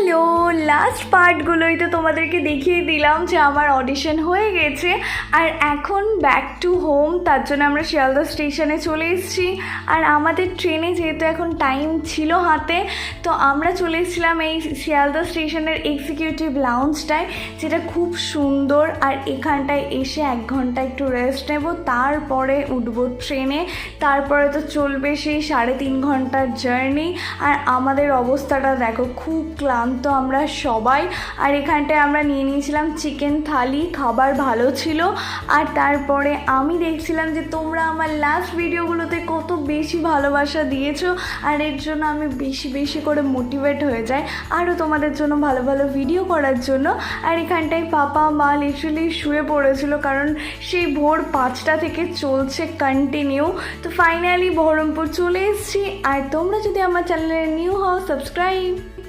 Hello, last পার্টগুলোই তো তোমাদেরকে দেখিয়ে দিলাম যে আমার অডিশন হয়ে গেছে। আর এখন ব্যাক টু হোম, তার জন্য আমরা শিয়ালদা স্টেশনে চলে এসেছি। আর আমাদের ট্রেনে যেহেতু এখন টাইম ছিল হাতে, তো আমরা চলে এসেছিলাম এই শিয়ালদা স্টেশনের এক্সিকিউটিভ লাউঞ্জটায়, যেটা খুব সুন্দর। আর এখানটায় এসে 1 ঘন্টা একটু রেস্ট নেব, তারপরে উঠবো ট্রেনে। তারপরে তো চলবে সেই 3.5 ঘন্টার জার্নি। আর আমাদের অবস্থাটা দেখো, খুব ক্লান্ত আমরা সবাই। আর এখানটায় আমরা নিয়ে নিয়েছিলাম চিকেন থালি, খাবার ভালো ছিল। আর তারপরে আমি দেখছিলাম যে তোমরা আমার লাস্ট ভিডিওগুলোতে কত বেশি ভালোবাসা দিয়েছো, আর এর জন্য আমি বেশি বেশি করে মোটিভেট হয়ে যাই আরও তোমাদের জন্য ভালো ভালো ভিডিও করার জন্য। আর এখানটায় পাপা মা লিটারালি শুয়ে পড়েছিল, কারণ সেই ভোর 5টা থেকে চলছে কন্টিনিউ। তো ফাইনালি বহরমপুর চলে এসেছি। আর তোমরা যদি আমার চ্যানেলে নিউ হও, সাবস্ক্রাইব।